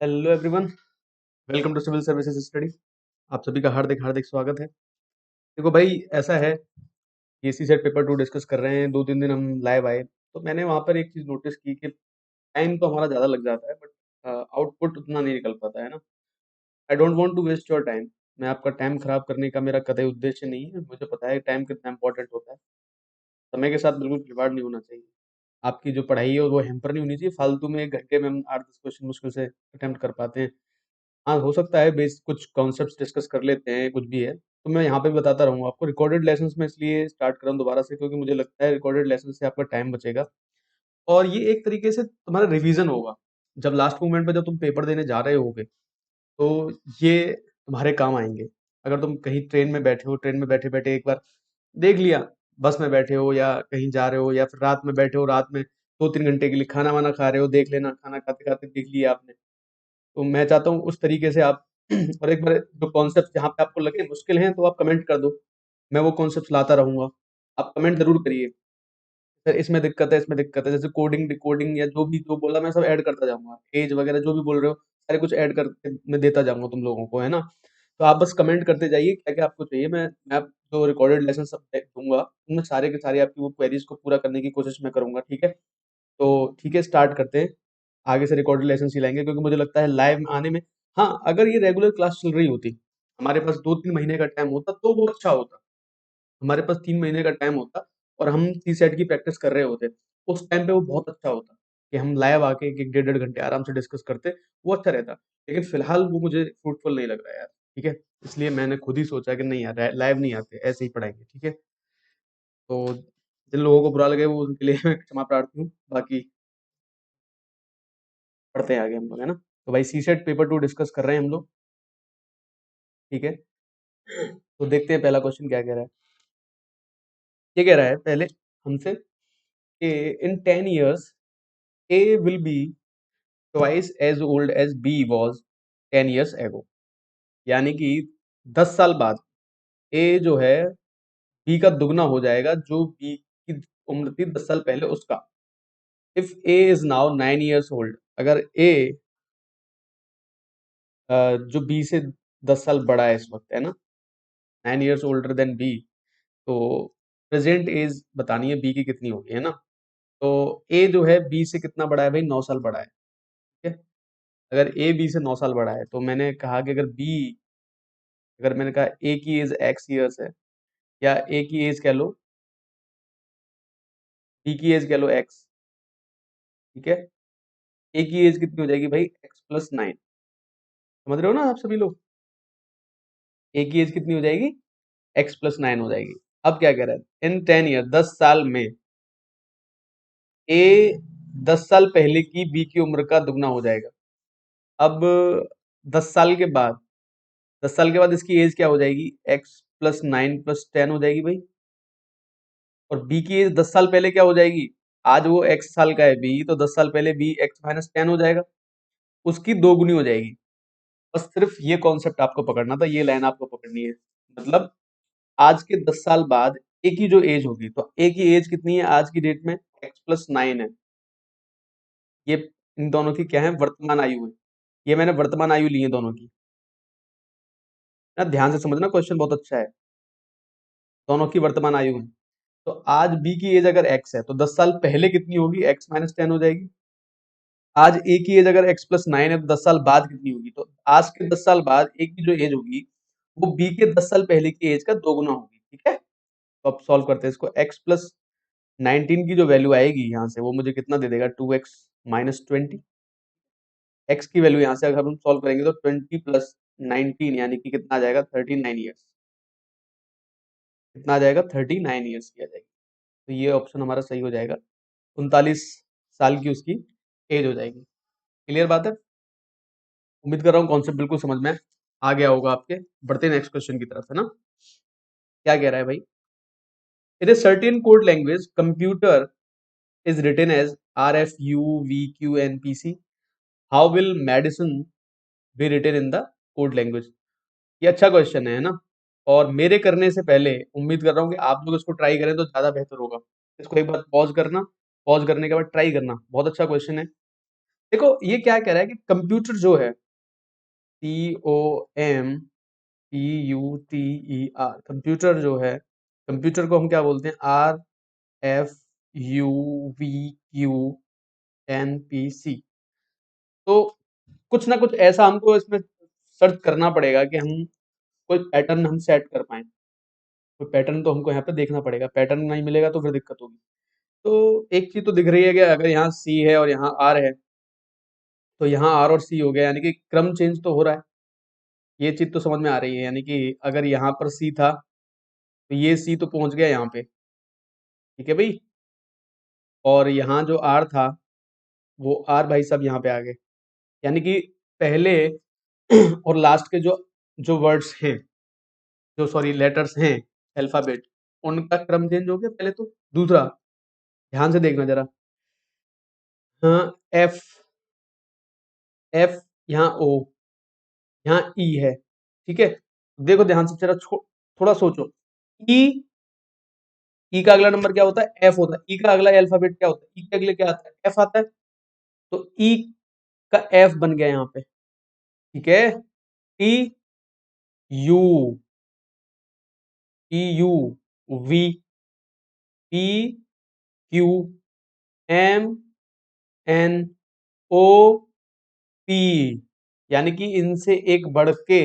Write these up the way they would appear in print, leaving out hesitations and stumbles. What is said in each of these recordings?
Hello everyone, welcome to civil services study. आप सभी का हार्दिक हार्दिक स्वागत है। देखो भाई, ऐसा है कि सी सेट पेपर 2 डिस्कस कर रहे हैं। 2-3 दिन हम लाइव आए तो मैंने वहाँ पर एक चीज़ नोटिस की कि टाइम तो हमारा ज़्यादा लग जाता है बट आउटपुट उतना नहीं निकल पाता है ना। I don't want to waste your time. मैं आपका टाइम खराब करने का मेरा कतई उद्देश्य नहीं है। मुझे पता है टाइम कितना इंपॉर्टेंट होता है। समय के साथ बिल्कुल खिलवाड़ नहीं होना चाहिए। आपकी जो पढ़ाई है वो हैम्पर नहीं होनी चाहिए। फालतू में 1 घंटे में हम 8-10 क्वेश्चन मुश्किल से अटेम्प्ट कर पाते हैं। हाँ, हो सकता है बेस कुछ कॉन्सेप्ट्स डिस्कस कर लेते हैं, कुछ भी है। तो मैं यहाँ पे भी बताता रहूँगा आपको। रिकॉर्डेड लेसन्स में इसलिए स्टार्ट कर रहा हूँ दोबारा से, क्योंकि मुझे लगता है रिकॉर्डेड लेसन से आपका टाइम बचेगा और ये एक तरीके से तुम्हारा रिवीजन होगा। जब लास्ट मोमेंट पे जब तुम पेपर देने जा रहे होगे, तो ये तुम्हारे काम आएँगे। अगर तुम कहीं ट्रेन में बैठे हो, ट्रेन में बैठे-बैठे एक बार देख लिया, बस में बैठे हो या कहीं जा रहे हो या फिर रात में बैठे हो, रात में 2-3 घंटे के लिए खाना-वाना खा रहे हो, देख लेना, खाना खाते-खाते देख लिया आपने। तो मैं चाहता हूँ उस तरीके से आप और एक बार जो कॉन्सेप्ट जहाँ पे आपको लगे मुश्किल हैं तो आप कमेंट कर दो। मैं वो कॉन्सेप्ट लाता रहूँगा। आप कमेंट ज़रूर करिए। सर इसमें दिक्कत है, इसमें दिक्कत है। जैसे कोडिंग, डिकोडिंग या जो भी जो बोला मैं सब ऐड करता जाऊँगा। ऐज वगैरह जो भी बोल रहे हो, सारे कुछ ऐड करके मैं देता जाऊँगा तुम लोगों को, है ना? तो आप बस कमेंट करते जाइए क्या-क्या आपको चाहिए। मैं आप जो रिकॉर्डेड लेसन सब दूँगा, उनमें सारे के सारे आपकी वो क्वेरीज़ को पूरा करने की कोशिश मैं करूँगा, ठीक है? तो ठीक है, स्टार्ट करते हैं। आगे से रिकॉर्डेड लेसन्स ही लाएँगे, क्योंकि मुझे लगता है लाइव में आने में हाँ, अगर ये रेगुलर क्लास चल रही होती, हमारे पास 2-3 महीने का टाइम होता तो वो अच्छा होता। हमारे पास 3 महीने का टाइम होता और हम सीसैट की प्रैक्टिस कर रहे होते। उस टाइम पे वो बहुत अच्छा होता कि हम लाइव आके 1-1 डेढ़-डेढ़ घंटे आराम से डिस्कस करते, वो अच्छा रहता। लेकिन फिलहाल वो मुझे फ्रूटफुल नहीं लग रहा है यार, ठीक है? इसलिए मैंने खुद ही सोचा कि नहीं यार, लाइव नहीं आते, ऐसे ही पढ़ाएँगे, ठीक है? तो जिन लोगों को बुरा लगे वो उनके लिए मैं क्षमा प्रार्थी हूँ। बाकी पढ़ते हैं आगे हम लोग, है ना? तो भाई सीसेट पेपर 2 डिस्कस कर रहे हैं हम लोग, ठीक है? तो देखते हैं पहला क्वेश्चन क्या कह रहा है। ये कह रहा है पहले हमसे कि in 10 years A will be twice as old as B was 10 years ago. यानी कि 10 साल बाद ए जो है बी का दुगना हो जाएगा, जो बी की उम्र थी 10 साल पहले उसका। If A is now 9 years old, अगर ए जो बी से 10 साल बड़ा है इस वक्त, है ना, 9 इयर्स ओल्डर देन बी, तो प्रेजेंट एज बतानी है बी की कितनी होगी, है ना? तो ए जो है बी से कितना बड़ा है भाई? 9 साल बड़ा है, ठीक है? अगर ए बी से 9 साल बड़ा है तो मैंने कहा कि अगर मैंने कहा ए की एज एक्स ईयर्स है, या ए की एज कह लो, बी की एज कह लो एक्स, ठीक है? ए की एज कितनी हो जाएगी भाई? X plus 9। समझ रहे हो ना आप सभी लोग? ए की एज कितनी हो जाएगी? एक्स प्लस 9 हो जाएगी। अब क्या कह रहा है? इन 10 ईयर, 10 साल में ए 10 साल पहले की बी की उम्र का दुगना हो जाएगा। अब 10 साल के बाद 10 साल के बाद इसकी एज क्या हो जाएगी? एक्स प्लस 9 प्लस 10 हो जाएगी भाई। और बी की एज 10 साल पहले क्या हो जाएगी? आज वो एक्स साल का है बी, तो 10 साल पहले बी एक्स माइनस 10 हो जाएगा, उसकी दोगुनी हो जाएगी। बस सिर्फ ये कॉन्सेप्ट आपको पकड़ना था, ये लाइन आपको पकड़नी है। मतलब आज के 10 साल बाद ए की जो एज होगी, तो ए की एज कितनी है आज की डेट में? एक्स प्लस 9 है। ये इन दोनों की क्या है? वर्तमान आयु है। ये मैंने वर्तमान आयु ली है दोनों की। ना ध्यान से समझना, क्वेश्चन बहुत अच्छा है। दोनों की वर्तमान आयु है। तो आज बी की एज अगर एक्स है तो 10 साल पहले कितनी होगी? एक्स माइनस 10 हो जाएगी। आज ए की एज अगर एक्स प्लस 9 है तो 10 साल बाद कितनी होगी? तो आज के 10 साल बाद ए की जो एज होगी वो बी के 10 साल पहले की एज का दोगुना होगी, ठीक है? तो अब सॉल्व करते हैं इसको। एक्स प्लस 19 की जो वैल्यू आएगी यहाँ से, वो मुझे कितना दे देगा? 2x minus 20। एक्स की वैल्यू यहाँ से अगर हम सॉल्व करेंगे तो 20 प्लस 19 यानी कि कितना आ जाएगा? 39 ईयर्स। कितना आ जाएगा? 39 ईयर्स की आ जाएगी। तो ये ऑप्शन हमारा सही हो जाएगा। 39 साल की उसकी एज हो जाएगी। क्लियर बात है? उम्मीद कर रहा हूँ कॉन्सेप्ट बिल्कुल समझ में आ गया होगा आपके। बढ़ते हैं नेक्स्ट क्वेश्चन की तरफ, है ना? क्या कह रहा है भाई? इन a certain code language, computer is written as RFU, VQ, and PC. How will medicine be written in the code language? ये अच्छा क्वेश्चन है ना? और मेरे करने से पहले उम्मीद कर रहा हूँ कि आप लोग इसको ट्राई करें तो ज़्यादा बेहतर होगा। इसको एक बार पॉज़ करना, पॉज़ करने के बाद ट्राई करना। बहुत अच्छा क्वेश्चन है। देखो ये क्या कह रहा है कि कंप्यूटर जो है, COMPUTER, कंप्यूटर जो है, कंप्यूटर को हम क्या बोलते हैं, RFUVQNPC। तो कुछ ना कुछ ऐसा हमको इसमें सर्च करना पड़ेगा कि हम कोई पैटर्न हम सेट कर पाए। कोई पैटर्न तो हमको यहाँ पे देखना पड़ेगा, पैटर्न नहीं मिलेगा तो फिर दिक्कत होगी। तो एक चीज तो दिख रही है कि अगर यहाँ सी है और यहाँ आर है, तो यहाँ आर और सी हो गया, यानी कि क्रम चेंज तो हो रहा है। ये चीज तो समझ में आ रही है, यानी कि अगर यहाँ पर सी था तो ये सी तो पहुंच गया यहाँ पे, ठीक है भाई। और यहाँ जो आर था वो आर भाई साहब यहाँ पे आ गए, यानी कि पहले और लास्ट के जो जो वर्ड्स हैं, जो सॉरी लेटर्स हैं, अल्फाबेट, उनका क्रम चेंज हो गया पहले तो। दूसरा, ध्यान से देखना जरा, हाँ, एफ, एफ, यहाँ ओ, यहाँ ई है, ठीक है। देखो ध्यान से जरा, थोड़ा सोचो। ई, ई का अगला नंबर क्या होता है, एफ होता है। ई का अगला अल्फाबेट क्या होता है, ई के अगले क्या आता है, एफ आता है। तो ई का एफ बन गया यहाँ पे, ठीक है। T, U, T U, V, P, Q, M, N, O, P, यानी कि इनसे एक बढ़ के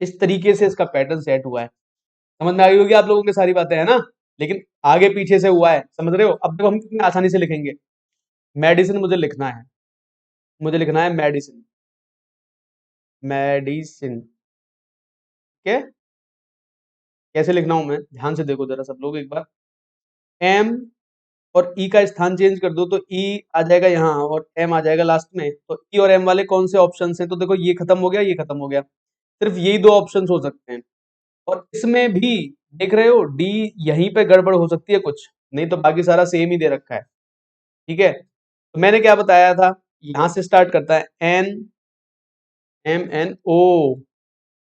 इस तरीके से इसका पैटर्न सेट हुआ है। समझ में आ गई होगी आप लोगों की सारी बातें, है ना। लेकिन आगे पीछे से हुआ है, समझ रहे हो। अब देखो हम कितनी आसानी से लिखेंगे। मेडिसिन मुझे लिखना है, मुझे लिखना है मेडिसिन, मेडिसिन, ठीक है। कैसे लिखना हूं मैं, ध्यान से देखो जरा सब लोग एक बार। एम और ई का स्थान चेंज कर दो तो ई आ जाएगा यहाँ और एम आ जाएगा लास्ट में। तो ई और एम वाले कौन से ऑप्शन हैं, तो देखो ये खत्म हो गया, ये खत्म हो गया। सिर्फ यही दो ऑप्शन हो सकते हैं। और इसमें भी देख रहे हो, डी यहीं पे गड़बड़ हो सकती है कुछ, नहीं तो बाकी सारा सेम ही दे रखा है, ठीक है। तो मैंने क्या बताया था, यहां से स्टार्ट करता है, एन, एम, एन, ओ,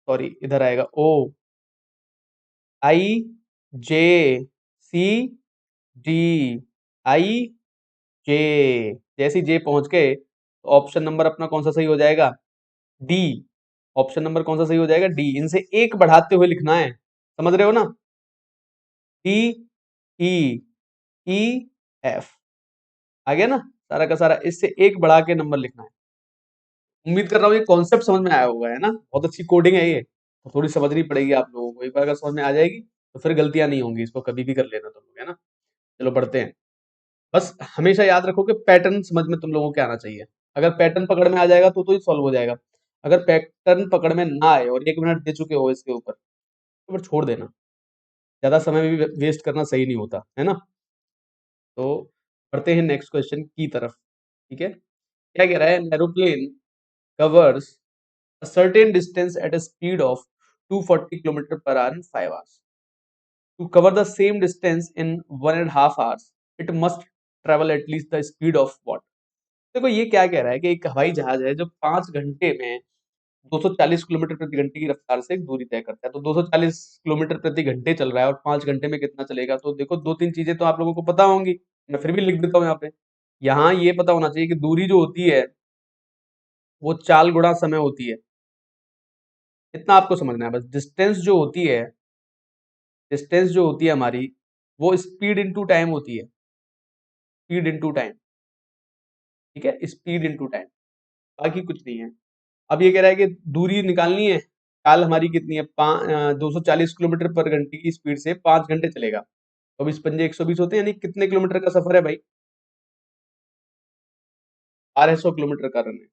सॉरी इधर आएगा, ओ, आई, जे, सी, डी, आई, जे। जैसे जे पहुंच गए तो ऑप्शन नंबर अपना कौन सा सही हो जाएगा, डी। ऑप्शन नंबर कौन सा सही हो जाएगा, डी। इनसे एक बढ़ाते हुए लिखना है, समझ रहे हो ना। टी, ई, ई, एफ, आ गया ना सारा का सारा। इससे एक बढ़ा के नंबर लिखना है। उम्मीद कर रहा हूँ ये कॉन्सेप्ट समझ में आया होगा, है ना। बहुत अच्छी कोडिंग है ये, तो थोड़ी समझनी पड़ेगी आप लोगों को। एक बार अगर समझ में आ जाएगी तो फिर गलतियां नहीं होंगी, इसको कभी भी कर लेना तुम लोग, है ना। चलो बढ़ते हैं। बस हमेशा याद रखो कि पैटर्न समझ में तुम लोगों को आना चाहिए। अगर पैटर्न पकड़ में आ जाएगा तो ही सॉल्व हो जाएगा। अगर पैटर्न पकड़ में ना आए और 1 मिनट दे चुके हो इसके ऊपर, तो फिर छोड़ देना। ज्यादा समय भी वेस्ट करना सही नहीं होता, है ना। तो बढ़ते हैं नेक्स्ट क्वेश्चन की तरफ, ठीक है। क्या कह रहा है, aeroplane covers a certain distance at a speed of 240 km per hour in 5 hours. To cover the same distance in 1.5 hours, it must travel at least the speed of what? देखो ये क्या कह रहा है कि एक हवाई जहाज है जो 5 घंटे में 240 किलोमीटर प्रति घंटे की रफ्तार से एक दूरी तय करता है। तो 240 किलोमीटर प्रति घंटे चल रहा है और 5 घंटे में कितना चलेगा। तो देखो दो तीन चीजें तो आप लोगों को पता होंगी, मैं फिर भी लिख देता हूँ यहाँ पे। यहाँ ये पता होना चाहिए कि दूरी जो होती है वो चाल गुणा समय होती है। इतना आपको समझना है बस। डिस्टेंस जो होती है हमारी, वो स्पीड इनटू टाइम होती है, स्पीड इनटू टाइम, ठीक है, स्पीड इनटू टाइम, बाकी कुछ नहीं है। अब ये कह रहा है कि दूरी निकालनी है, चाल हमारी कितनी है, 240 किलोमीटर पर घंटे की स्पीड से 5 घंटे चलेगा। 24 पंजे 120 होते हैं, यानी कितने किलोमीटर का सफर है भाई, 1200 किलोमीटर का रन है।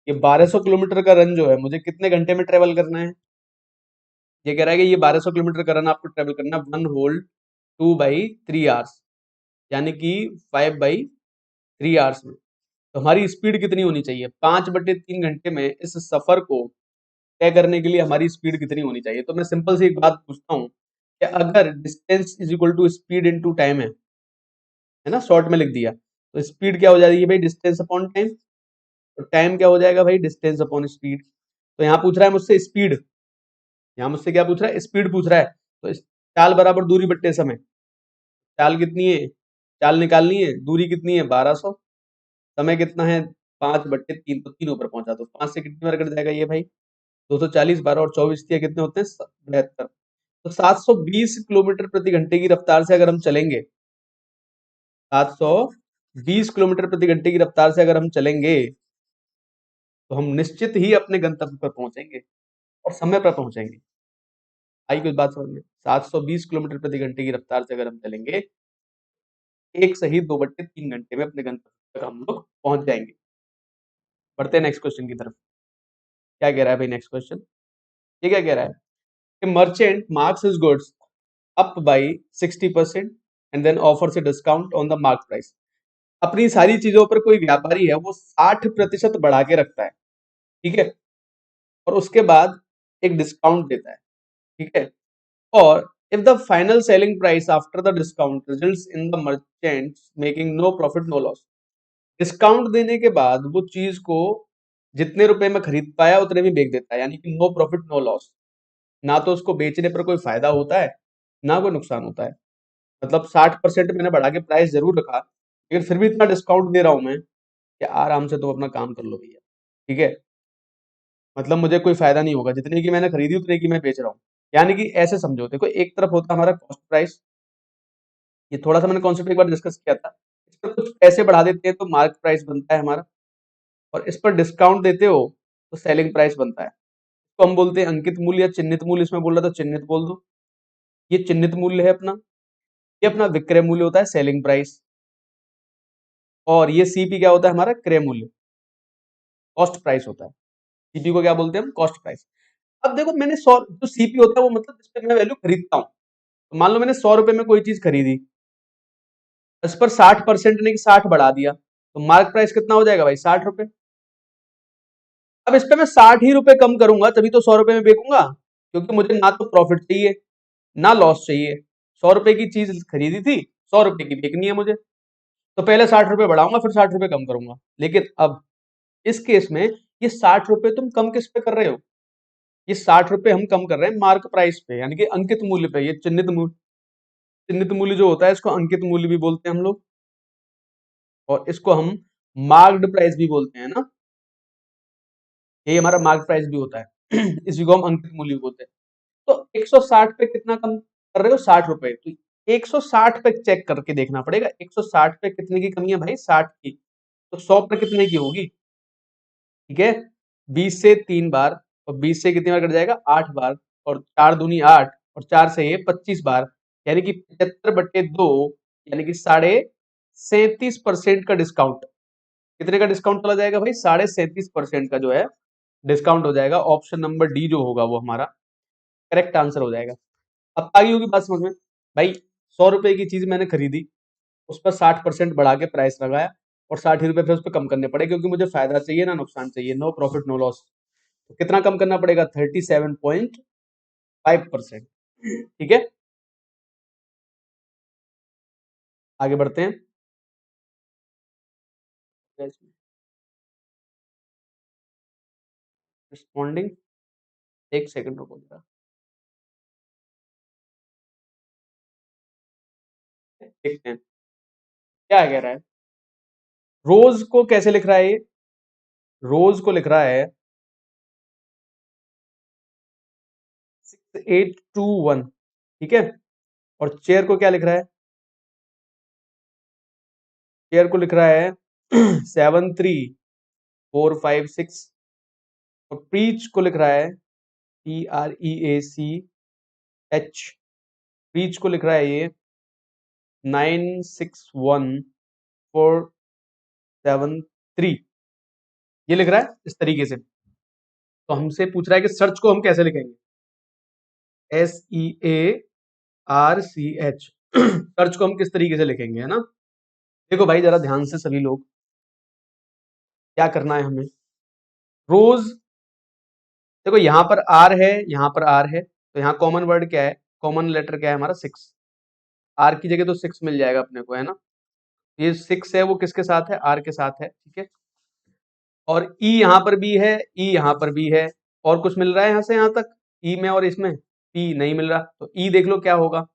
ये 1200 किलोमीटर का रन जो है मुझे कितने घंटे में ट्रेवल करना है। ये कह रहा है कि ये 1200 किलोमीटर का रन आपको ट्रेवल करना 1 होल 2/3 आवर्स, यानी कि 5/3 आवर्स में। तो हमारी स्पीड कितनी होनी चाहिए, 5/3 घंटे में इस सफर को तय करने के लिए हमारी स्पीड कितनी होनी चाहिए। तो मैं सिंपल सी एक बात पूछता हूँ कि अगर distance is equal to speed into time है ना, शॉर्ट में लिख दिया, तो स्पीड क्या हो जाएगी भाई, डिस्टेंस अपॉन टाइम। तो टाइम क्या हो जाएगा भाई, डिस्टेंस अपॉन स्पीड। तो यहाँ पूछ रहा है मुझसे स्पीड, यहाँ मुझसे क्या पूछ रहा है, स्पीड पूछ रहा है। तो चाल बराबर दूरी बट्टे समय, चाल कितनी है, चाल निकालनी है, दूरी कितनी है 1200, समय कितना है 5/3 तो 3 ऊपर पहुंचा, तो 5 से कितनी बार कट जाएगा ये भाई? 240, 12 और 24 दिया, कितने होते हैं? 72। तो 720 किलोमीटर प्रति घंटे की रफ्तार से अगर हम चलेंगे, 720 किलोमीटर प्रति घंटे की रफ्तार से अगर हम चलेंगे, तो हम निश्चित ही अपने गंतव्य पर पहुंचेंगे और समय पर पहुंचेंगे। आई कुछ बात समझ में? 720 किलोमीटर प्रति घंटे की रफ्तार से अगर हम चलेंगे, एक सही 2/3 घंटे में अपने गंतव्य तक हम लोग पहुंच जाएंगे। बढ़ते हैं नेक्स्ट क्वेश्चन की तरफ। क्या कह रहा है भाई नेक्स्ट क्वेश्चन? ये क्या कह रहा है कि merchant marks his goods up by 60% and then offers a discount on the mark price. अपनी सारी चीजों पर कोई व्यापारी है वो 60% बढ़ा के रखता है, ठीक है, और उसके बाद एक डिस्काउंट देता है, ठीक है, और if the final selling price after the discount results in the merchants making no profit no loss, discount देने के बाद वो चीज को जितने रुपए में खरीद पाया उतने में बेच देता है, यानी कि नो प्रॉफिट नो लॉस। ना तो उसको बेचने पर कोई फायदा होता है, ना कोई नुकसान होता है। मतलब 60% मैंने बढ़ा के प्राइस जरूर रखा, लेकिन फिर भी इतना डिस्काउंट दे रहा हूं मैं कि आराम से तुम अपना काम कर लो भैया, ठीक है। मतलब मुझे कोई फायदा नहीं होगा, जितने की मैंने खरीदी उतने की मैं बेच रहा हूँ। यानी कि ऐसे समझो, देखो एक तरफ होता है हमारा कॉस्ट प्राइस, ये थोड़ा सा मैंने कॉन्सेप्ट एक बार डिस्कस किया था। इस पर कुछ पैसे बढ़ा देते हैं तो मार्क प्राइस बनता है हमारा, और इस पर डिस्काउंट देते हो तो सेलिंग प्राइस बनता है। तो हम बोलते हैं अंकित मूल्य या चिन्हित मूल्य, इसमें बोल रहा था चिन्हित बोल दो, ये चिन्हित मूल्य है अपना, ये अपना विक्रय मूल्य होता है सेलिंग प्राइस, और ये सीपी क्या होता है हमारा? क्रय मूल्य, कॉस्ट प्राइस होता है। सीपी को क्या बोलते हैं हम? Cost price. अब देखो मैंने 100, जो सीपी होता है वो मतलब जिस पे मैं वैल्यू खरीदता हूँ, तो मान लो मैंने 100 रुपए में कोई चीज खरीदी, इस पर 60% ने 60 बढ़ा दिया, तो मार्क प्राइस कितना हो जाएगा भाई? 60 रुपए। अब इस पे मैं 60 ही रुपए कम करूंगा तभी तो 100 रुपए में बेचूंगा, क्योंकि मुझे ना तो प्रॉफिट चाहिए ना लॉस चाहिए। 100 रुपए की चीज खरीदी थी, 100 रुपए की बेचनी है मुझे, तो पहले 60 रुपए बढ़ाऊंगा फिर 60 रुपए कम करूंगा। लेकिन अब इस केस में ये 60 रुपए तुम कम किस पे कर रहे हो? ये 60 रुपए हम कम कर रहे हैं मार्क प्राइस पे, यानी कि अंकित मूल्य पे। ये चिन्हित मूल्य, चिन्हित मूल्य जो होता है इसको अंकित मूल्य भी बोलते हैं हम लोग, और इसको हम मार्क्ड प्राइस भी बोलते हैं ना, ये हमारा मार्क प्राइस भी होता है। इसी को हम अंकित मूल्य भी बोलते हैं। तो 160 पे कितना कम कर रहे हो? 60 रुपए। तो 160 पे चेक करके देखना पड़ेगा, 160 पे कितने की कमी है भाई? 60 की। तो 100 पे कितने की होगी? ठीक है, 20 से 3 बार, और 20 से कितनी बार कट जाएगा? 8 बार, और 4 दूनी 8, और 4 से ये 25 बार, यानी कि 75/2, यानी कि 37.5% का डिस्काउंट। कितने का डिस्काउंट चला जाएगा भाई? 37.5% का जो है डिस्काउंट हो जाएगा। ऑप्शन नंबर डी जो होगा वो हमारा करेक्ट आंसर हो जाएगा। अब आगे होगी बात समझ में भाई। 100 रुपए की चीज मैंने खरीदी, उस पर 60% बढ़ा के प्राइस लगाया, और 60 ही रुपए फिर उस पर कम करने पड़े, क्योंकि मुझे फायदा चाहिए ना नुकसान चाहिए, नो प्रॉफिट नो लॉस। तो कितना कम करना पड़ेगा? 37.5%। ठीक है, आगे बढ़ते हैं। रिस्पॉन्डिंग, एक सेकंड रुको जरा, देखते हैं क्या कह रहा है। रोज को कैसे लिख रहा है ये? रोज को लिख रहा है 6821, ठीक है, और चेयर को क्या लिख रहा है? चेयर को लिख रहा है 73456, और प्रीच को लिख रहा है PREACH, प्रीच को लिख रहा है ये 961473, ये लिख रहा है इस तरीके से। तो हमसे पूछ रहा है कि सर्च को हम कैसे लिखेंगे? SEARCH। सर्च को हम किस तरीके से लिखेंगे, है ना? देखो भाई जरा ध्यान से सभी लोग, क्या करना है हमें। रोज, देखो यहाँ पर आर है, यहाँ पर आर है, तो यहाँ कॉमन वर्ड क्या है? कॉमन लेटर क्या है हमारा? 6। आर की जगह तो 6 मिल जाएगा अपने को, है ना? ये 6 है वो किसके साथ है? आर के साथ है, ठीक है। और ई यहाँ पर भी है, ई यहाँ पर भी है, और कुछ मिल रहा है यहाँ से यहाँ तक? ई में और इसमें पी नहीं मिल रहा, तो ई देख लो क्या होगा।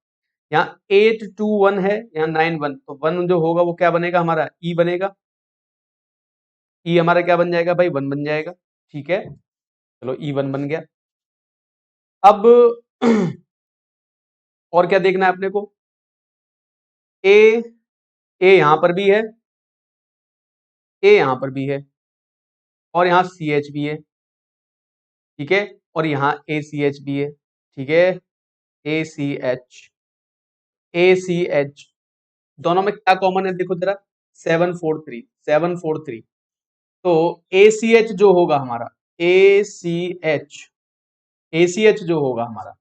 यहाँ 821 है, यहाँ 91, तो 1 जो होगा वो क्या बनेगा हमारा? ई बनेगा। ई हमारा क्या बन जाएगा भाई, 1 बन जाएगा। ठीक है, चलो ई 1 बन गया। अब और क्या देखना है अपने को, ए, ए यहां पर भी है, ए यहां पर भी है, और यहाँ सी एच भी है। ठीक है, और यहाँ ए सी एच भी है। ठीक है, ए सी एच, ए सी एच, दोनों में क्या कॉमन है देखो जरा, 743, 743। तो ए सी एच जो होगा हमारा, ए सी एच, ए सी एच जो होगा हमारा,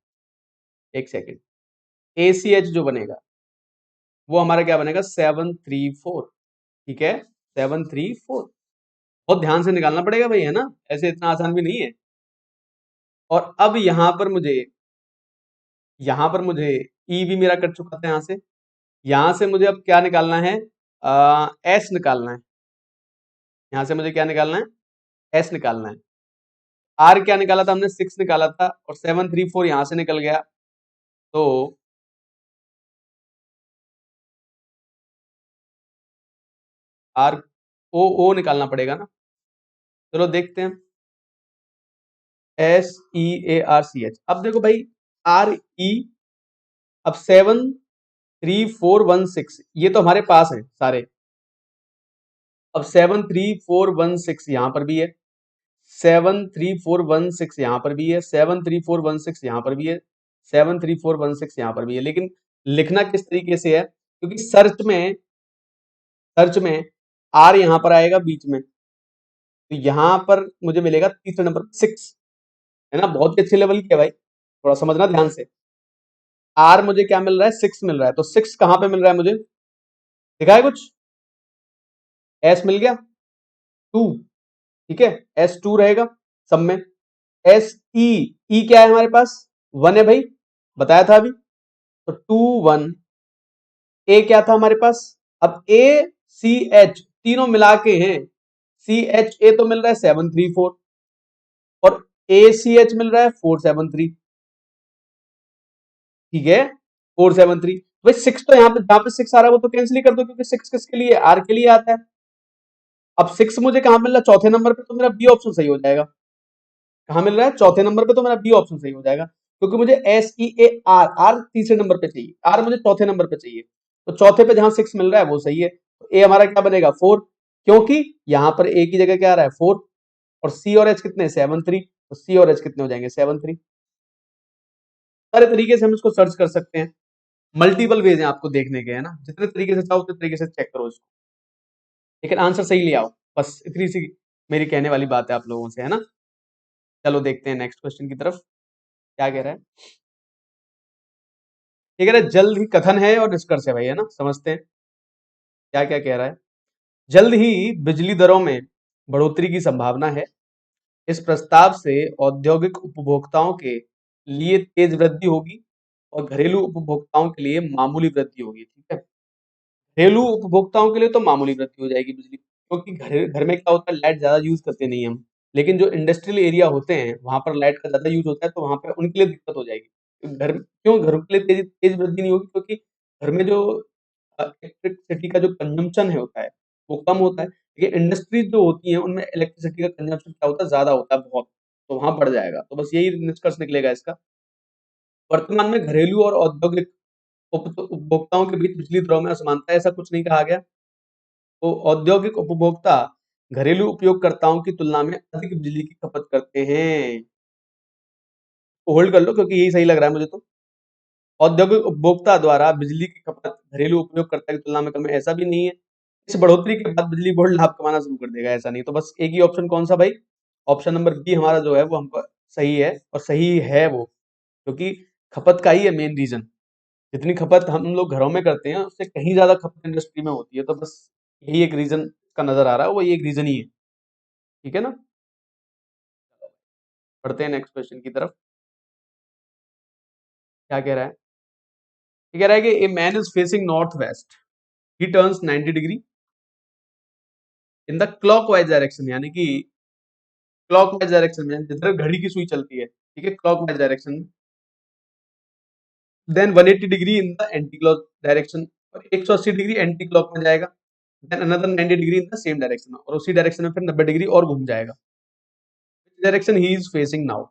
एक सेकेंड, ए सी एच जो बनेगा वो हमारा क्या बनेगा, 734। ठीक है, 734। बहुत ध्यान से निकालना पड़ेगा भाई, है ना, ऐसे इतना आसान भी नहीं है। और अब यहां पर मुझे ई भी मेरा कट चुका था यहां से मुझे अब क्या निकालना है, एस निकालना है। यहां से मुझे क्या निकालना है, एस निकालना है। आर क्या निकाला था हमने, 6 निकाला था, और 734 यहां से निकल गया। तो आर, ओ निकालना पड़ेगा ना। चलो देखते हैं, S E A R C H. अब देखो भाई, आर ई, अब 73416 ये तो हमारे पास है सारे। अब 73416 यहां पर भी है, 73416 यहां पर भी है, 73416 यहां पर भी है, 73416 यहां पर भी है। लेकिन लिखना किस तरीके से है, क्योंकि सर्च में आर यहां पर आएगा बीच में, तो यहां पर मुझे मिलेगा तीसरे नंबर 6, है ना, बहुत ही अच्छे लेवल की है भाई, थोड़ा समझना ध्यान से। आर मुझे क्या मिल रहा है, 6 मिल रहा है, तो 6 कहां पे मिल रहा है मुझे, दिखा है कुछ, एस मिल गया 2। ठीक है, एस 2 रहेगा सब में। एस ई, ई क्या है हमारे पास, 1 है भाई, बताया था अभी, तो 2 1। ए क्या था हमारे पास, अब ए सी एच तीनों मिला के हैं, सी एच ए तो मिल रहा है 734, और ए सी एच मिल रहा है 473। ठीक है, 473। भाई 6 तो यहाँ पे, जहां पे 6 आ रहा है वो तो कैंसिल ही कर दो, क्योंकि 6 किसके लिए, आर के लिए आता है। अब 6 मुझे कहां मिल रहा है, चौथे नंबर पे, तो मेरा बी ऑप्शन सही हो जाएगा। कहां मिल रहा है, चौथे नंबर पे, तो मेरा बी ऑप्शन सही हो जाएगा, क्योंकि मुझे S E A R, R तीसरे नंबर पे चाहिए, आर मुझे चौथे नंबर पे चाहिए। तो चौथे पे जहां 6 मिल रहा है वो सही है, तो ए हमारा क्या बनेगा 4, क्योंकि यहां पर ए की जगह क्या आ रहा है 4, और सी और एच कितने 7 3, तो सी और एच कितने हो जाएंगे 7 3। सारे तरीके से हम इसको सर्च कर सकते हैं, मल्टीपल वेज हैं आपको देखने के, है ना, जितने तरीके से चाहो उतने तरीके से चेक करो इसको, लेकिन आंसर सही ले आओ, बस इतनी सी मेरी कहने वाली बात है आप लोगों से, है ना। चलो देखते हैं नेक्स्ट क्वेश्चन की तरफ, क्या कह रहा है। ये कह रहा है जल्द ही, कथन है और निष्कर्ष है भाई, है ना, समझते हैं क्या क्या कह रहा है। जल्द ही बिजली दरों में बढ़ोतरी की संभावना है। इस प्रस्ताव से औद्योगिक उपभोक्ताओं के लिए तेज वृद्धि होगी और घरेलू उपभोक्ताओं के लिए मामूली वृद्धि होगी। ठीक है, घरेलू उपभोक्ताओं के लिए तो मामूली वृद्धि हो जाएगी बिजली, क्योंकि घर घर में क्या होता है, लाइट ज्यादा यूज करते नहीं हम, लेकिन जो इंडस्ट्रियल एरिया होते हैं वहां पर लाइट का ज्यादा यूज होता है, तो वहां पर उनके लिए दिक्कत हो जाएगी। घर क्यों, घरों के लिए तेज तेज वृद्धि नहीं होगी, क्योंकि घर में जो इलेक्ट्रिसिटी का जो कंजम्पशन है होता है वो कम होता है, लेकिन इंडस्ट्रीज जो होती हैं उनमें इलेक्ट्रिसिटी का कंजम्पशन क्या होता है, ज्यादा होता है बहुत, तो वहां बढ़ जाएगा। तो बस यही निष्कर्ष निकलेगा इसका। वर्तमान में घरेलू और औद्योगिक उपभोक्ताओं के बीच बिजली दरों में असमानता है, ऐसा कुछ नहीं कहा गया। तो औद्योगिक उपभोक्ता घरेलू उपयोगकर्ताओं की तुलना में अधिक बिजली की खपत करते हैं। होल्ड कर लो, क्योंकि यही सही लग रहा है मुझे तो। औद्योगिक उपभोक्ता द्वारा बिजली की खपत घरेलू उपयोगकर्ता की तुलना में कम है, ऐसा भी नहीं है। इस बढ़ोतरी के बाद बिजली बोर्ड लाभ कमाना शुरू कर देगा, ऐसा नहीं। तो बस एक ही ऑप्शन कौन सा भाई, ऑप्शन नंबर बी हमारा जो है वो हमको सही है, और सही है वो, क्योंकि खपत का ही है मेन रीजन। जितनी खपत हम लोग घरों में करते हैं उससे कहीं ज्यादा खपत इंडस्ट्री में होती है, तो बस यही एक रीजन का नजर आ रहा है, वो ये एक रीजन ही है। ठीक है ना, पढ़ते हैं नेक्स्ट क्वेश्चन की तरफ, क्या कह रहा है। ये कह रहा है कि a man is facing north west, he turns 90 degree in the clockwise direction, यानी कि क्लॉकवाइज डायरेक्शन में, जिधर घड़ी की सुई चलती है, ठीक है, क्लॉकवाइज डायरेक्शन में। Then 180 degree in the anti clock direction, और 180 डिग्री एंटी क्लॉक में जाएगा। Then another 90 degree in the same direction, और उसी डायरेक्शन में फिर 90 डिग्री और घूम जाएगा। Direction he is facing now,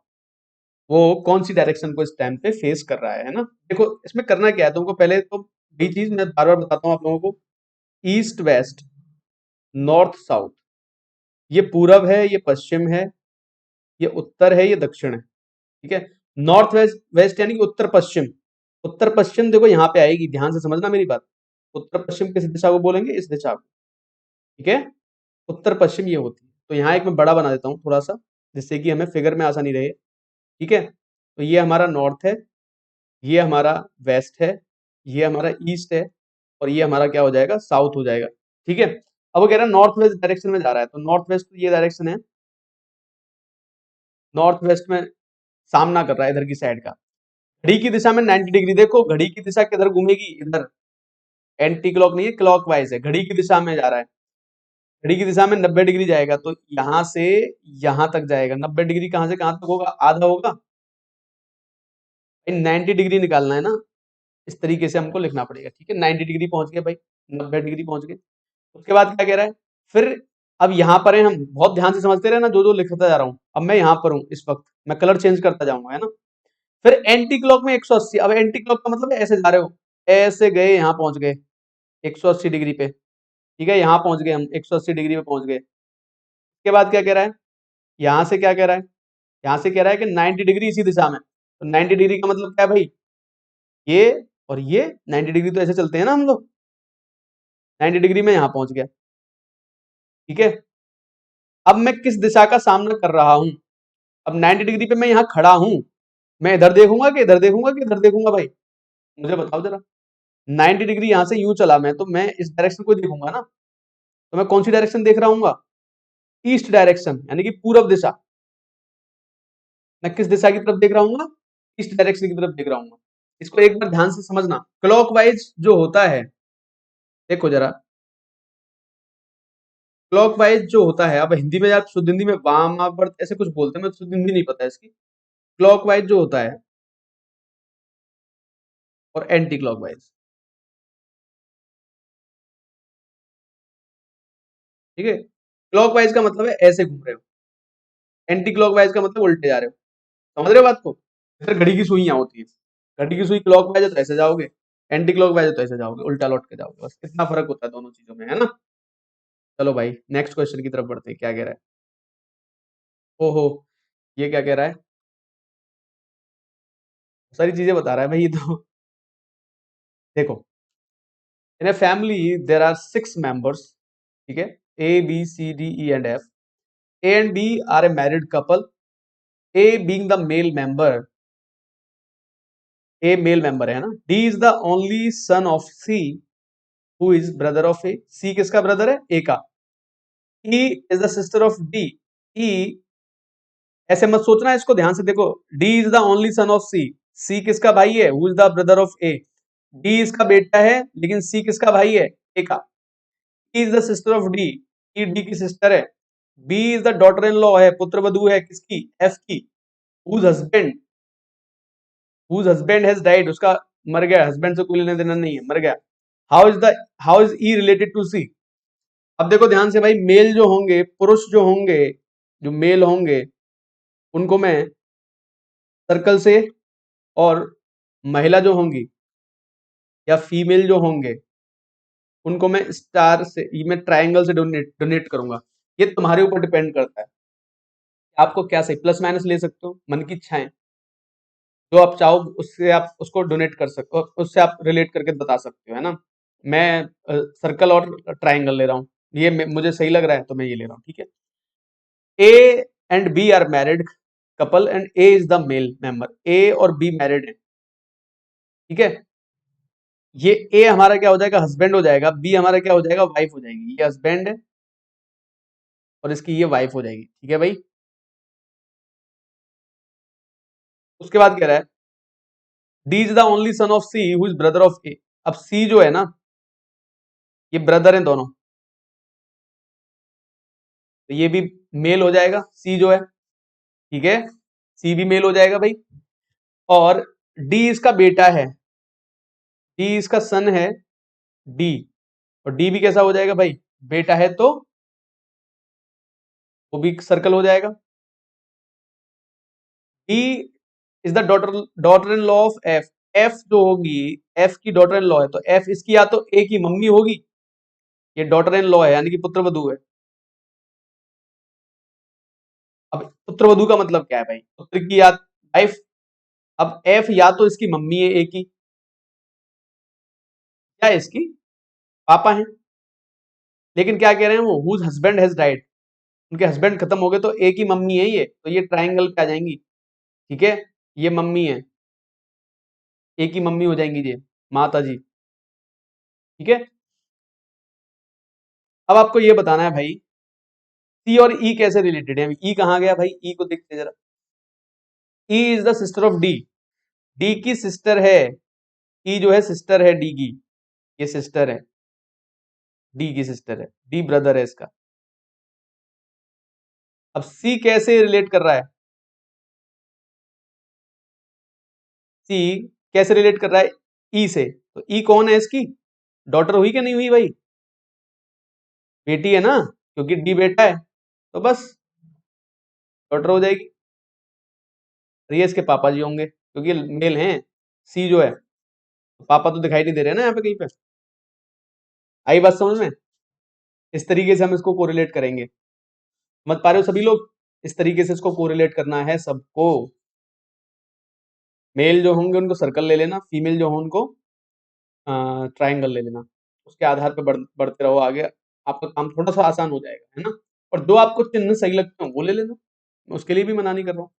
वो कौन सी डायरेक्शन को इस टाइम पे फेस कर रहा है ना। देखो इसमें करना क्या है, तुमको पहले तो यही चीज मैं बार बार बताता हूँ आप लोगों को, ईस्ट वेस्ट, नॉर्थ साउथ, ये पूरब है, ये पश्चिम है, ये उत्तर है, ये दक्षिण है, ठीक है। नॉर्थ वेस्ट, वेस्ट यानी कि उत्तर पश्चिम। उत्तर पश्चिम देखो यहाँ पे आएगी, ध्यान से समझना मेरी बात। उत्तर पश्चिम किस दिशा को बोलेंगे, इस दिशा को, ठीक है। उत्तर पश्चिम ये होती है। तो यहाँ एक मैं बड़ा बना देता हूँ थोड़ा सा, जिससे कि हमें फिगर में आसानी रहे, ठीक है। तो ये हमारा नॉर्थ है, ये हमारा वेस्ट है, ये हमारा ईस्ट है, और ये हमारा क्या हो जाएगा, साउथ हो जाएगा, ठीक है। अब वो कह रहा है नॉर्थ वेस्ट डायरेक्शन में जा रहा है, तो नॉर्थ वेस्ट ये डायरेक्शन है, नॉर्थ वेस्ट में सामना कर रहा है इधर की साइड का। घड़ी की दिशा में 90 डिग्री, देखो घड़ी की दिशा किधर घूमेगी, इधर, एंटी क्लॉक नहीं है, क्लॉक वाइज है, घड़ी की दिशा में जा रहा है। घड़ी की दिशा में 90 डिग्री जाएगा, तो यहां से यहां तक जाएगा। 90 डिग्री कहां से कहां तक होगा, आधा होगा। 90 डिग्री निकालना है ना, इस तरीके से हमको लिखना पड़ेगा, ठीक है। 90 डिग्री पहुंच गए भाई, 90 डिग्री पहुंच गए। उसके बाद क्या कह रहा है, फिर अब यहाँ पर है, हम बहुत ध्यान से समझते रहे ना, जो जो लिखता जा रहा हूँ। अब मैं यहाँ पर हूँ, इस वक्त मैं कलर चेंज करता जाऊंगा, है ना। फिर एंटी क्लॉक में 180, अब एंटी क्लॉक का मतलब है ऐसे जा रहे हो, ऐसे गए, यहाँ पहुंच गए 180 डिग्री पे, ठीक है। यहाँ पहुंच गए हम, 180 डिग्री पे पहुंच गए। उसके बाद क्या कह रहा है, यहाँ से क्या कह रहा है, यहाँ से कह रहा है कि 90 डिग्री इसी दिशा में। तो 90 डिग्री का मतलब क्या है भाई, ये और ये 90 डिग्री तो ऐसे चलते हैं ना हम लोग। 90 डिग्री में यहाँ पहुंच गया, ठीक है। अब मैं किस दिशा का सामना कर रहा हूं, अब 90 डिग्री पे मैं यहाँ खड़ा हूं, मैं इधर देखूंगा कि इधर देखूंगा कि इधर देखूंगा भाई, मुझे बताओ जरा। 90 डिग्री यहाँ से यूं चला मैं, तो मैं इस डायरेक्शन को देखूंगा ना। तो मैं कौन सी डायरेक्शन देख रहा हूँ, ईस्ट डायरेक्शन, यानी कि पूरब दिशा। मैं किस दिशा की तरफ देख रहा हूँ, ईस्ट डायरेक्शन की तरफ देख रहा हूँ। इसको एक बार ध्यान से समझना, क्लॉकवाइज जो होता है, देखो जरा, क्लॉकवाइज जो होता है, अब हिंदी में आप शुद्ध हिंदी में वामावर्त ऐसे कुछ बोलते हैं, मैं शुद्ध हिंदी नहीं पता इसकी। क्लॉकवाइज जो होता है और एंटी क्लॉकवाइज, ठीक है। क्लॉकवाइज का मतलब है ऐसे घूम रहे हो, एंटी क्लॉकवाइज का मतलब उल्टे जा रहे हो, समझ रहे हो बात को। फिर घड़ी की सुई यहाँ होती है, घड़ी की सुई क्लॉकवाइज है तो ऐसे जाओगे, एंटी क्लॉकवाइज है तो ऐसे जाओगे, उल्टा लौट के जाओगे, बस इतना फर्क होता है दोनों चीजों में, है ना। चलो भाई नेक्स्ट क्वेश्चन की तरफ बढ़ते हैं, क्या कह रहा है। ओहो, ये क्या कह रहा है, सारी चीजें बता रहा है भाई ये तो। देखो, in a family there are 6 members, ठीक है, A B C D E and F। A and B are a married couple, A being the male member, A male member है ना। D is the only son of C who is brother of A, C किसका brother है, A का। E is the sister of D, E, ऐसे मत सोचना, इसको ध्यान से देखो। D is the only son of C, C किसका भाई है, who is the brother of A। D इसका बेटा है, लेकिन C किसका भाई है, A का। E is the sister of D, E D की सिस्टर है। B is the daughter in law है, पुत्र वधू है किसकी, F की। whose husband, whose husband has died, उसका मर गया, हस्बैंड से कोई लेना देना नहीं है, मर गया। How is the, how is E related to C. अब देखो ध्यान से भाई, मेल जो होंगे, पुरुष जो होंगे, जो मेल होंगे, उनको मैं सर्कल से, और महिला जो होंगी या फीमेल जो होंगे, उनको मैं स्टार से, ये मैं ट्रायंगल से डोनेट डोनेट करूंगा। ये तुम्हारे ऊपर डिपेंड करता है, आपको क्या सही, प्लस माइनस ले सकते हो, मन की इच्छाएं, जो आप चाहो उससे आप उसको डोनेट कर सकते हो, उससे आप रिलेट करके बता सकते हो, है ना। मैं सर्कल और ट्रायंगल ले रहा हूँ, ये मुझे सही लग रहा है तो मैं ये ले रहा हूँ, ठीक है। A and B are married couple and A is the male member, A और बी मैरिड है, ठीक है। ये ए हमारा क्या हो जाएगा, हस्बैंड हो जाएगा, बी हमारा क्या हो जाएगा, वाइफ हो जाएगी। ये हस्बैंड है और इसकी ये वाइफ हो जाएगी, ठीक है भाई। उसके बाद कह रहा है, D is the only son of C who is brother of A. अब सी जो है ना, ये ब्रदर हैं दोनों, तो ये भी मेल हो जाएगा, सी जो है, ठीक है। सी भी मेल हो जाएगा भाई। और डी इसका बेटा है, डी इसका सन है, डी, और डी भी कैसा हो जाएगा भाई, बेटा है तो वो भी सर्कल हो जाएगा। D is the daughter in law of F. F जो होगी, एफ की डॉटर इन लॉ है, तो एफ इसकी या तो ए की मम्मी होगी, ये डॉटर इन लॉ है यानी कि पुत्र वधू है। अब पुत्र वधू का मतलब क्या है भाई? पुत्र की या वाइफ। अब एफ या तो इसकी मम्मी है ए की, या इसकी पापा है। लेकिन क्या कह रहे हैं वो, हुज हस्बैंड हैज डाइड, उनके हस्बैंड खत्म हो गए, तो ए की मम्मी है ये, तो ये ट्राइंगल पे आ जाएंगी। ठीक है, ये मम्मी है, ए की मम्मी हो जाएंगी ये, माता जी। ठीक है, अब आपको ये बताना है भाई, सी और ई कैसे रिलेटेड है। ई कहाँ गया भाई? ई को देखते जरा। E is the sister of D, D की सिस्टर है। ई जो है सिस्टर है डी की, ये सिस्टर है, डी की सिस्टर है, डी ब्रदर है इसका। अब सी कैसे रिलेट कर रहा है? सी कैसे रिलेट कर रहा है ई से? तो ई कौन है इसकी? डॉटर हुई कि नहीं हुई भाई? बेटी है ना, क्योंकि डी बेटा है, तो बस डॉटर हो जाएगी। और ये इसके पापा जी होंगे क्योंकि मेल हैं, सी जो है। तो पापा तो दिखाई नहीं दे रहे हैं ना यहाँ पे कहीं पे। आई बात समझ में? इस तरीके से हम इसको कोरिलेट करेंगे। समझ पा रहे हो सभी लोग? इस तरीके से इसको कोरिलेट करना है सबको। मेल जो होंगे उनको सर्कल ले लेना, फीमेल जो हो उनको ट्राइंगल ले लेना। उसके आधार पर बढ़ते रहो आगे, आपका काम थोड़ा सा आसान हो जाएगा, है ना। और दो आपको चिन्ह सही लगते हो वो ले लेना, मैं उसके लिए भी मना नहीं कर रहा हूँ।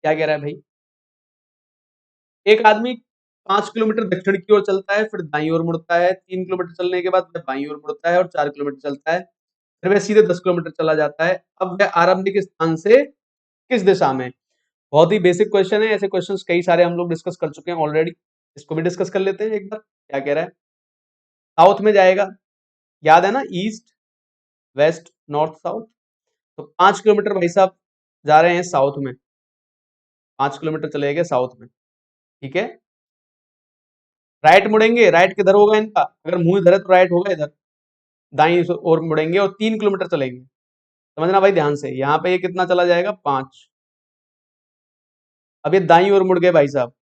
क्या कह रहा है भाई? एक आदमी 5 किलोमीटर दक्षिण की ओर चलता है, फिर दाईं ओर मुड़ता है, 3 किलोमीटर चलने के बाद वह बाईं ओर मुड़ता है और 4 किलोमीटर चलता है, फिर वह सीधे 10 किलोमीटर चला जाता है। अब वह आरंभिक स्थान से किस दिशा में? बहुत ही बेसिक क्वेश्चन है, ऐसे क्वेश्चंस कई सारे हम लोग डिस्कस कर चुके हैं ऑलरेडी। इसको भी डिस्कस कर लेते हैं एक बार। क्या कह रहा है? साउथ में जाएगा, याद है ना, ईस्ट वेस्ट नॉर्थ साउथ। तो 5 किलोमीटर भाई साहब जा रहे हैं साउथ में, 5 किलोमीटर चले गए साउथ में। ठीक है, राइट मुड़ेंगे, राइट किधर होगा इनका? अगर मुंह इधर है तो राइट होगा इधर, दाईं ओर मुड़ेंगे और 3 किलोमीटर चलेंगे। समझना भाई ध्यान से, यहाँ पे ये कितना चला जाएगा? 5। अब ये दाईं ओर मुड़ गए भाई साहब,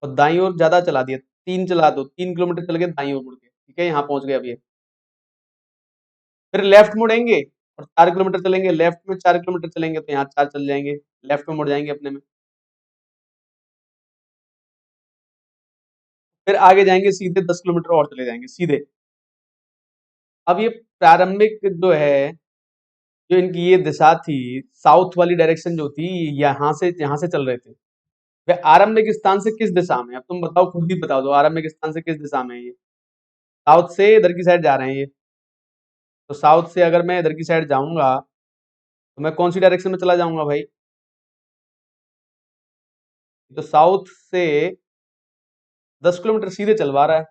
और दाईं ओर ज्यादा चला दिया, 3 चला दो, 3 किलोमीटर चल गए दाईं ओर मुड़ के। ठीक है, यहाँ पहुंच गए अब ये। फिर लेफ्ट मुड़ेंगे और 4 किलोमीटर चलेंगे, लेफ्ट में 4 किलोमीटर चलेंगे तो यहाँ 4 चल जाएंगे, लेफ्ट में मुड़ जाएंगे अपने में। फिर आगे जाएंगे सीधे, 10 किलोमीटर और चले जाएंगे सीधे। अब ये प्रारंभिक जो है, जो इनकी ये दिशा थी, साउथ वाली डायरेक्शन जो थी, यहाँ से चल रहे थे। वे आरंभिक स्थान से किस दिशा में? अब तुम बताओ, खुद ही बता दो, आरंभिक स्थान से किस दिशा में है ये? साउथ से इधर की साइड जा रहे हैं ये। तो साउथ से अगर मैं इधर की साइड जाऊंगा तो मैं कौन सी डायरेक्शन में चला जाऊंगा भाई? तो साउथ से 10 किलोमीटर सीधे चलवा रहा है।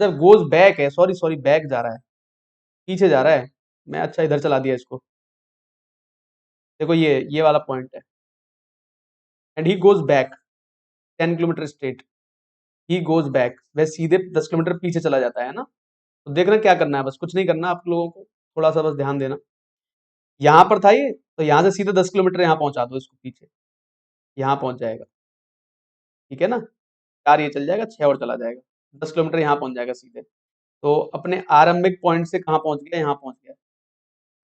जब गोज बैक है, सॉरी सॉरी, बैक जा रहा है, पीछे जा रहा है। मैं अच्छा इधर चला दिया इसको। देखो ये वाला पॉइंट है, and he goes back 10 kilometre straight. He goes back, वह सीधे 10 किलोमीटर पीछे चला जाता है ना। तो देखना क्या करना है, बस कुछ नहीं करना आप लोगों को, थोड़ा सा बस ध्यान देना। यहाँ पर था ये, तो यहाँ से सीधे 10 किलोमीटर यहाँ पहुंचा दो इसको पीछे, यहाँ पहुंच जाएगा। ठीक है ना, 4 ये चल जाएगा, 6 और चला जाएगा, 10 किलोमीटर यहाँ पहुंच जाएगा सीधे। तो अपने आरंभिक पॉइंट से कहाँ पहुंच गया? यहाँ पहुंच गया।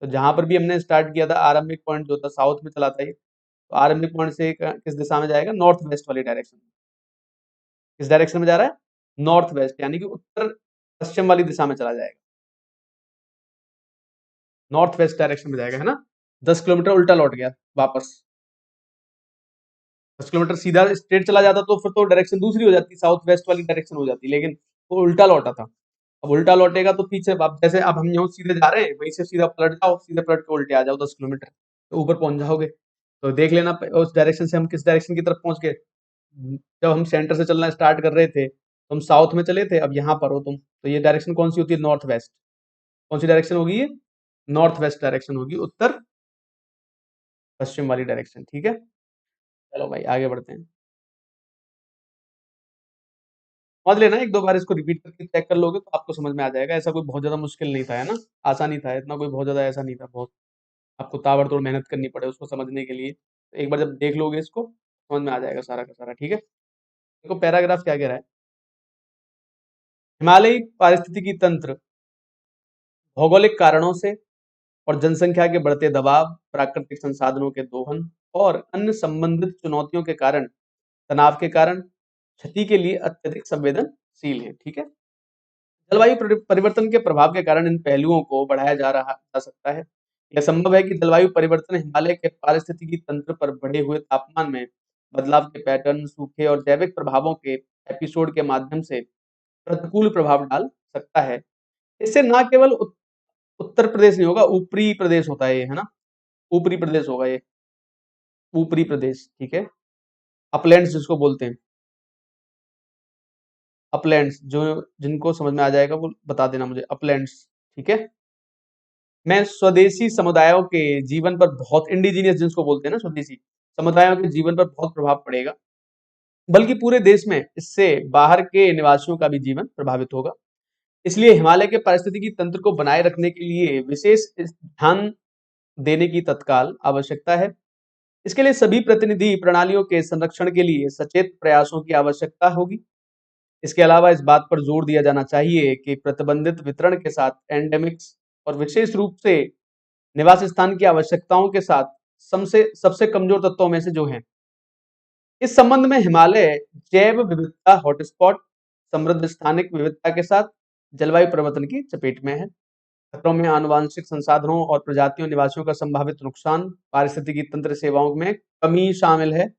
तो जहां पर भी हमने स्टार्ट किया था, आरंभिक पॉइंट जो था साउथ में चला था ये, तो आरंभिक पॉइंट से किस दिशा में जाएगा? नॉर्थ वेस्ट वाली डायरेक्शन में। किस डायरेक्शन में जा रहा है? नॉर्थ वेस्ट, यानी कि उत्तर पश्चिम वाली दिशा में चला जाएगा, नॉर्थ वेस्ट डायरेक्शन में जाएगा, है ना। 10 किलोमीटर उल्टा लौट गया वापस। 10 किलोमीटर सीधा स्ट्रेट चला जाता तो फिर तो डायरेक्शन दूसरी हो जाती, साउथ वेस्ट वाली डायरेक्शन हो जाती, लेकिन वो उल्टा लौटा था। अब उल्टा लौटेगा तो पीछे, अब जैसे अब हम यहाँ सीधे जा रहे हैं, वहीं से सीधा पलट जाओ, सीधे पलट के उल्टे आ जाओ 10 किलोमीटर, तो ऊपर पहुंच जाओगे। तो देख लेना उस डायरेक्शन से हम किस डायरेक्शन की तरफ पहुंच गए। जब हम सेंटर से चलना स्टार्ट कर रहे थे तो हम साउथ में चले थे, अब यहाँ पर हो तुम, तो ये डायरेक्शन कौन सी होती है? North west. कौन सी डायरेक्शन होगी ये? नॉर्थ वेस्ट डायरेक्शन होगी, उत्तर पश्चिम वाली डायरेक्शन। ठीक है, चलो भाई आगे बढ़ते हैं। समझ लेना, एक दो बार इसको रिपीट करके चेक कर लोगे तो आपको समझ में आ जाएगा। ऐसा कोई बहुत ज्यादा मुश्किल नहीं था, है ना, आसान ही था, इतना कोई बहुत ज्यादा ऐसा नहीं था बहुत आपको ताबड़तोड़ मेहनत करनी पड़े उसको समझने के लिए। तो एक बार जब देख लोगे इसको समझ में आ जाएगा सारा का सारा। ठीक है, देखो पैराग्राफ क्या कह रहा है। हिमालयी पारिस्थितिकी तंत्र भौगोलिक कारणों से और जनसंख्या के बढ़ते दबाव, प्राकृतिक संसाधनों के दोहन और अन्य संबंधित चुनौतियों के कारण, तनाव के कारण क्षति के लिए अत्यधिक संवेदनशील है। ठीक है, जलवायु परिवर्तन के प्रभाव के कारण इन पहलुओं को बढ़ाया जा सकता है। यह संभव है कि जलवायु परिवर्तन हिमालय के पारिस्थितिकी तंत्र पर बढ़े हुए तापमान में बदलाव के पैटर्न, सूखे और जैविक प्रभावों के एपिसोड के माध्यम से प्रतिकूल प्रभाव डाल सकता है। इससे न केवल उत्तर प्रदेश नहीं होगा, ऊपरी प्रदेश होता है ये, है ना, ऊपरी प्रदेश होगा ये, ऊपरी प्रदेश। ठीक है, अपलैंड्स जिसको बोलते हैं, अपलैंड्स, जो जिनको समझ में आ जाएगा वो बता देना मुझे, अपलैंड्स। ठीक है, मैं स्वदेशी समुदायों के जीवन पर बहुत, इंडिजीनियस जिसको बोलते हैं ना, स्वदेशी समुदायों के जीवन पर बहुत प्रभाव पड़ेगा, बल्कि पूरे देश में इससे बाहर के निवासियों का भी जीवन प्रभावित होगा। इसलिए हिमालय के पारिस्थितिकी तंत्र को बनाए रखने के लिए विशेष ध्यान देने की तत्काल आवश्यकता है। इसके लिए सभी प्रतिनिधि प्रणालियों के संरक्षण के लिए सचेत प्रयासों की आवश्यकता होगी। इसके अलावा इस बात पर जोर दिया जाना चाहिए कि प्रतिबंधित वितरण के साथ एंडेमिक्स और विशेष रूप से निवास स्थान की आवश्यकताओं के साथ सबसे सबसे कमजोर तत्वों में से जो हैं। इस संबंध में हिमालय जैव विविधता हॉटस्पॉट, समृद्ध स्थानिक विविधता के साथ जलवायु परिवर्तन की चपेट में है। खतरों में आनुवांशिक संसाधनों और प्रजातियों निवासियों का संभावित नुकसान, पारिस्थितिकी तंत्र सेवाओं में कमी शामिल है।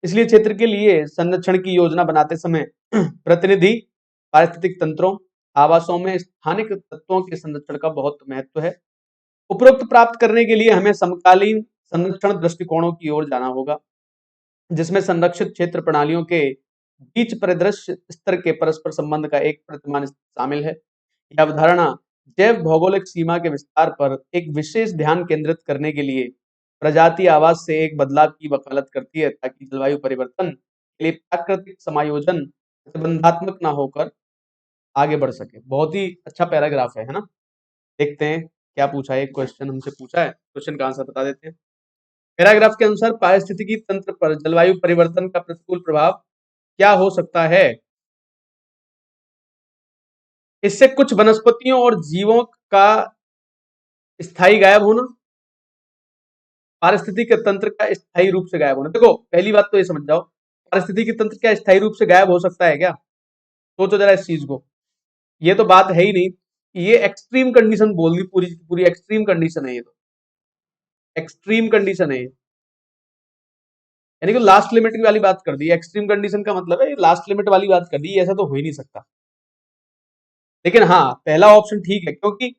इसलिए क्षेत्र के लिए संरक्षण की योजना बनाते समय प्रतिनिधि पारिस्थितिक तंत्रों, आवासों में स्थानिक तत्वों के संरक्षण का बहुत महत्व है। उपरोक्त प्राप्त करने के लिए हमें समकालीन संरक्षण दृष्टिकोणों की ओर जाना होगा, जिसमें संरक्षित क्षेत्र प्रणालियों के बीच परिदृश्य स्तर के परस्पर संबंध का एक प्रतिमान शामिल है। यह अवधारणा जैव भौगोलिक सीमा के विस्तार पर एक विशेष ध्यान केंद्रित करने के लिए प्रजाति आवास से एक बदलाव की वकालत करती है, ताकि जलवायु परिवर्तन के लिए प्राकृतिक समायोजन प्रतिबंधात्मक ना होकर आगे बढ़ सके। बहुत ही अच्छा पैराग्राफ है ना। देखते हैं क्या पूछा है, एक क्वेश्चन हमसे पूछा है, क्वेश्चन का आंसर बता देते हैं। पैराग्राफ के अनुसार पारिस्थितिकी तंत्र पर जलवायु परिवर्तन का प्रतिकूल प्रभाव क्या हो सकता है। इससे कुछ वनस्पतियों और जीवों का स्थायी गायब होना, पारिस्थितिकी तंत्र का स्थायी रूप से गायब होना। देखो पहली बात तो ये समझ जाओ, पारिस्थितिकी तंत्र क्या स्थायी रूप से गायब हो सकता है क्या? सोचो जरा इस चीज को, ये तो बात है ही नहीं। ये एक्सट्रीम कंडीशन बोल दी, पूरी पूरी एक्सट्रीम कंडीशन है ये, तो एक्सट्रीम कंडीशन है ये, यानी कि लास्ट लिमिट की वाली बात कर दी। एक्सट्रीम कंडीशन का मतलब है लास्ट लिमिट वाली बात कर दी, ऐसा तो हो ही नहीं सकता। लेकिन हाँ, पहला ऑप्शन ठीक है, क्योंकि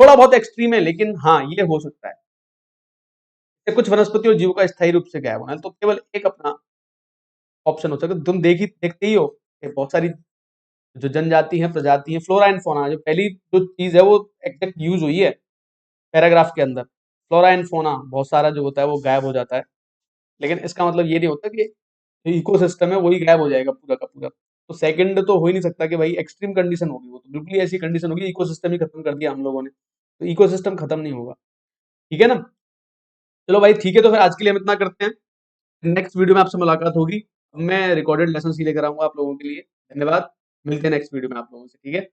थोड़ा बहुत एक्सट्रीम है, लेकिन हाँ ये हो सकता है। कुछ वनस्पति और जीवों का स्थायी रूप से गायब होना, तो केवल एक अपना ऑप्शन हो सकता है। तुम देखते ही हो कि बहुत सारी जो जनजाति है, प्रजाति है, फ्लोरा एंड फौना, जो पहली जो चीज है वो एग्जैक्ट यूज हुई है पैराग्राफ के अंदर, फ्लोरा एंड फौना बहुत सारा जो होता है वो गायब हो जाता है। लेकिन इसका मतलब ये नहीं होता कि इकोसिस्टम है वही गायब हो जाएगा पूरा का पूरा। तो सेकंड तो हो ही नहीं सकता कि भाई एक्सट्रीम कंडीशन होगी, वो तो बिल्कुल ही ऐसी कंडीशन होगी इकोसिस्टम ही खत्म कर दिया हम लोगों ने, तो इकोसिस्टम खत्म नहीं होगा। ठीक है ना, चलो भाई ठीक है, तो फिर आज के लिए हम इतना करते हैं। नेक्स्ट वीडियो में आपसे मुलाकात होगी। मैं रिकॉर्डेड लेसन ही लेकर आऊंगा आप लोगों के लिए। धन्यवाद, मिलते हैं नेक्स्ट वीडियो में आप लोगों से। ठीक है।